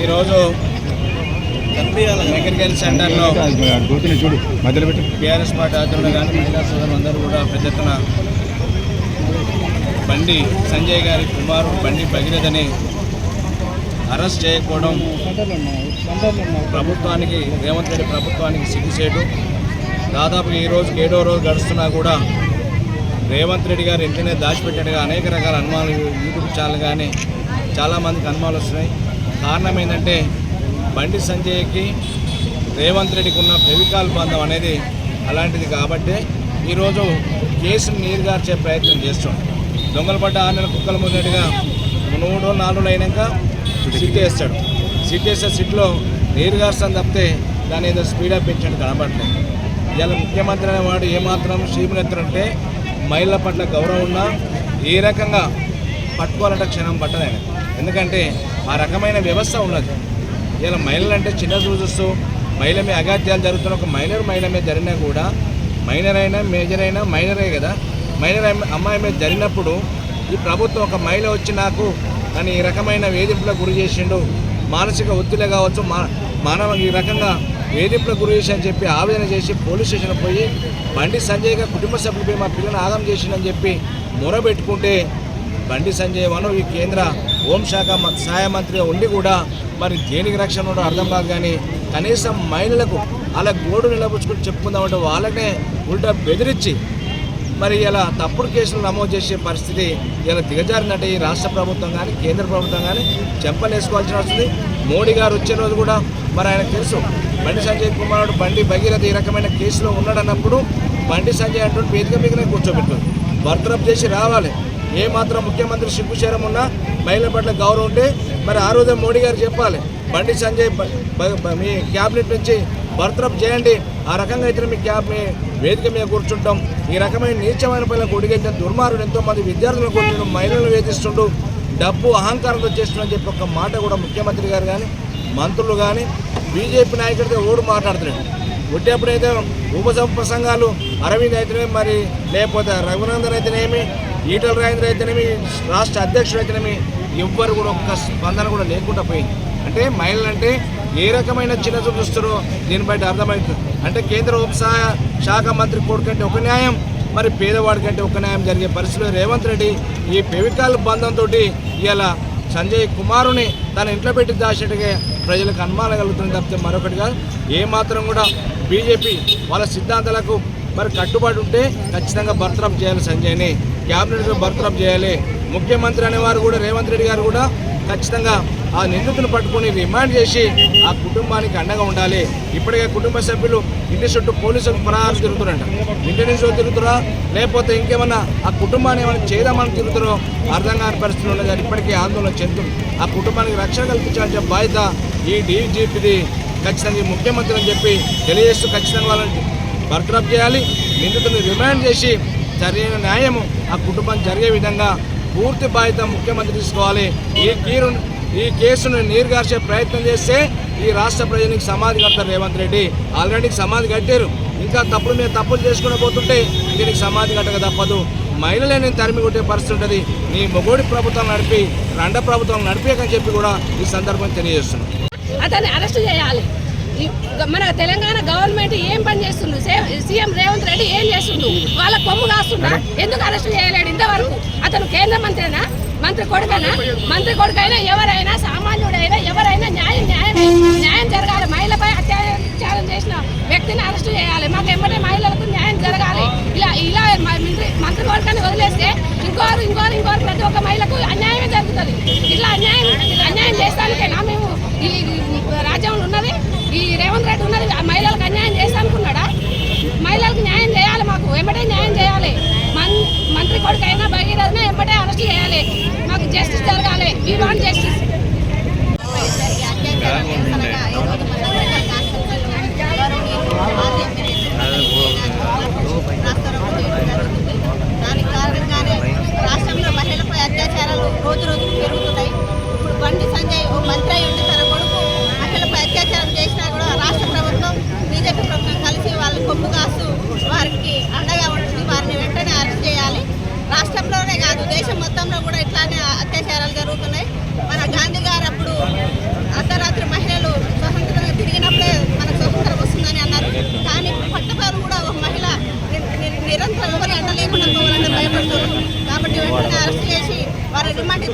ఈరోజు మెకనికల్ సెంటర్లో TRS party ఆధ్వర్యంలో కానీ మహిళా సోదరులు అందరూ కూడా పెద్ద ఎత్తున బండి సంజయ్ గారి కుమారుడు బండి భగీరథని అరెస్ట్ చేయకపోవడం ప్రభుత్వానికి, రేవంత్ రెడ్డి ప్రభుత్వానికి సిగ్గుసేటు. దాదాపు ఈ రోజుకి 7వ రోజు గడుస్తున్నా కూడా రేవంత్ రెడ్డి గారు ఇంటనే దాచిపెట్టినట్టుగా అనేక రకాల అనుమానాలు యూట్యూబ్ ఛానల్ కానీ చాలామందికి అనుమానాలు వస్తున్నాయి. కారణం ఏంటంటే బండి సంజయ్కి రేవంత్ రెడ్డికి ఉన్న ఫెవికాల్ బంధం అనేది అలాంటిది. కాబట్టి ఈరోజు కేసును నీరుగార్చే ప్రయత్నం చేస్తాం. దొంగలు పడ్డ 6 నెలల కుక్కల ముందటిగా 3-4 అయినాక సిట్ వేస్తాడు. సిట్ వేస్తే సిట్లో నీరుగార్చని తప్పితే దాని ఏదో స్పీడప్ పెంచండి కనబడలేదు. ఇవాళ ముఖ్యమంత్రి అనేవాడు ఏమాత్రం శ్రీమునెత్తునంటే మహిళల పట్ల గౌరవం ఉన్నా ఏ రకంగా పట్టుకోవాలంటే క్షణం పట్టదు ఆయన. ఎందుకంటే ఆ రకమైన వ్యవస్థ ఉన్నది. ఇలా మహిళలు అంటే చిన్న చూస్తూ మహిళ మీద అగాత్యాలు జరుగుతున్న ఒక మహిళ మీద జరిగినా కూడా మైనర్ అయినా మేజర్ అయినా మైనరే కదా. మైనర్ అమ్మాయి మీద జరిగినప్పుడు ఈ ప్రభుత్వం ఒక మహిళ వచ్చి నాకు అని ఈ రకమైన వేధింపులకు గురి చేసిండు, మానసిక ఒత్తిడి కావచ్చు, మానవ ఈ రకంగా వేధింపులకు గురి చేసి అని చెప్పి ఆవేదన చేసి పోలీస్ స్టేషన్ పోయి బండి సంజయ్గా కుటుంబ సభ్యులపై మా పిల్లని ఆగం చేసిందని చెప్పి మొరబెట్టుకుంటే బండి సంజయ్ ఈ కేంద్ర హోంశాఖ సహాయ మంత్రిగా ఉండి కూడా మరి దేనికి రక్షణ ఉండో అర్థం కాదు. కానీ కనీసం మహిళలకు అలా గోడు నిలబుచ్చుకుని చెప్పుకుందామంటే వాళ్ళనే ఉల్టా బెదిరించి మరి ఇలా తప్పుడు కేసులు నమోదు చేసే పరిస్థితి ఇలా దిగజారినట్టే ఈ రాష్ట్ర ప్రభుత్వం కానీ కేంద్ర ప్రభుత్వం కానీ చెంపలేసుకోవాల్సిన వస్తుంది. మోడీ గారు వచ్చే రోజు కూడా మరి ఆయనకు తెలుసు బండి సంజయ్ కుమారుడు బండి భగీరథ ఈ రకమైన కేసులో ఉన్నాడన్నప్పుడు బండి సంజయ్ అంటూ వేదిక మీదనే కూర్చోబెట్టారు. బర్తరఫ్ చేసి రావాలి. ఏమాత్రం ముఖ్యమంత్రి సిగ్గుచేరం ఉన్నా మహిళల పట్ల గౌరవం ఉంటే మరి ఆ రోజే మోడీ గారు చెప్పాలి బండి సంజయ్ మీ క్యాబినెట్ నుంచి బర్తరఫ్ చేయండి, ఆ రకంగా అయితే మీ వేదిక మీద కూర్చుంటాం. ఈ రకమైన నీచమైన పిల్లలకు ఒడిగెట్టిన దుర్మార్గుడు ఎంతోమంది విద్యార్థులను కొట్టిండు, మహిళలను వేధిస్తుండు, డబ్బు అహంకారంతో చేస్తుందని చెప్పి ఒక మాట కూడా ముఖ్యమంత్రి గారు కానీ మంత్రులు కానీ బీజేపీ నాయకుడితో ఓడు మాట్లాడుతున్నాడు. వచ్చేప్పుడైతే ఉపసంఘాలు అరవింద్ అయితేనేమి మరి లేకపోతే రఘునందన్ అయితేనేమి ఈటల రాజేంద్ర అయితేనేమి రాష్ట్ర అధ్యక్షుడు అయితేనేమి ఎవ్వరు కూడా ఒక్క స్పందన కూడా లేకుండా పోయింది. అంటే మహిళలు అంటే ఏ రకమైన చిన్న చూపిస్తారో దీన్ని బట్టి అర్థమవుతుంది. అంటే కేంద్ర శాఖ మంత్రి కొడుకంటే ఒక న్యాయం, మరి పేదవాడి కంటే ఒక న్యాయం జరిగే పరిస్థితిలో రేవంత్ రెడ్డి ఈ ఫెవికాల్ బంధంతో ఇలా సంజయ్ కుమారుని తన ఇంట్లో పెట్టి దాచినట్టుగా ప్రజలకు అనుమానం కలుగుతుంది తప్పితే మరొకటిగా ఏమాత్రం కూడా బీజేపీ వాళ్ళ సిద్ధాంతాలకు మరి కట్టుబడి ఉంటే ఖచ్చితంగా బర్తరఫ్ చేయాలి. సంజయ్ని క్యాబినెట్లో బర్తరఫ్ చేయాలి. ముఖ్యమంత్రి అనేవారు కూడా రేవంత్ రెడ్డి గారు కూడా ఖచ్చితంగా ఆ నిందితులను పట్టుకొని రిమాండ్ చేసి ఆ కుటుంబానికి అండగా ఉండాలి. ఇప్పటికే కుటుంబ సభ్యులు ఇంటి చుట్టూ పోలీసులు పరారు తిరుగుతారంట. ఇంటి నుంచి తిరుగుతారా లేకపోతే ఇంకేమన్నా ఆ కుటుంబాన్ని ఏమైనా చేద్దామని తిరుగుతారో అర్థం కాని పరిస్థితులు ఉన్నది. ఇప్పటికీ ఆందోళన చెందుతుంది. ఆ కుటుంబానికి రక్షణ కల్పించాలని బాధ్యత ఈ డీజీపీది ఖచ్చితంగా ముఖ్యమంత్రి అని చెప్పి తెలియజేస్తూ ఖచ్చితంగా వాళ్ళని బర్తరఫ్ చేయాలి. నిందితులను రిమాండ్ చేసి సరైన న్యాయము ఆ కుటుంబం జరిగే విధంగా పూర్తి బాధ్యత ముఖ్యమంత్రి తీసుకోవాలి. ఈ కేసును నీరుగార్చే ప్రయత్నం చేస్తే ఈ రాష్ట్ర ప్రజలకు సమాధి కడతారు రేవంత్ రెడ్డి. ఆల్రెడీ సమాధి కట్టారు. ఇంకా తప్పులు మీద తప్పులు చేసుకుని పోతుంటే దీనికి సమాధి కట్టక తప్పదు. మహిళలే నేను తరిమి కొట్టే పరిస్థితి ఉంటుంది. నీ మొగోడి ప్రభుత్వం నడిపి రండ ప్రభుత్వం నడిపేకని చెప్పి కూడా ఈ సందర్భంగా తెలియజేస్తున్నాను. అతన్ని అరెస్ట్ చేయాలి. మన తెలంగాణ గవర్నమెంట్ ఏం పని చేస్తుండు? సీఎం రేవంత్ రెడ్డి ఏం చేస్తుండు? వాళ్ళ కొమ్ము కాస్తుందా? ఎందుకు అరెస్ట్ చేయలేడు ఇంతవరకు? అతను కేంద్ర మంత్రినా, మంత్రి కొడుకైనా ఎవరైనా సామాన్యుడైనా ఎవరైనా న్యాయం జరగాలి. మహిళపై అత్యాచారం చేసిన వ్యక్తిని అరెస్ట్ చేయాలి. మాకు ఎంబడే మహిళలకు న్యాయం జరగాలి. ఇలా మంత్రి కొడుకని వదిలేస్తే ఇంకోరు ప్రతి ఒక్క మహిళకు అన్యాయమే జరుగుతుంది. ఇట్లా అన్యాయం చేస్తానికేనా మేము ఈ రాజ్యంలో ఉన్నది? ఈ రేవంత్ రెడ్డి ఉన్నది మహిళలకు అన్యాయం చేస్తా అనుకున్నాడా? మహిళలకు న్యాయం చేయాలి. మాకు ఎంబడే న్యాయం చేయాలి. మంత్రి కొడుకైనా భగీరథనా ఎంబడే అరెస్ట్ చేయాలి. మాకు జస్టిస్ జరగాలి. We want justice. డిమాండ్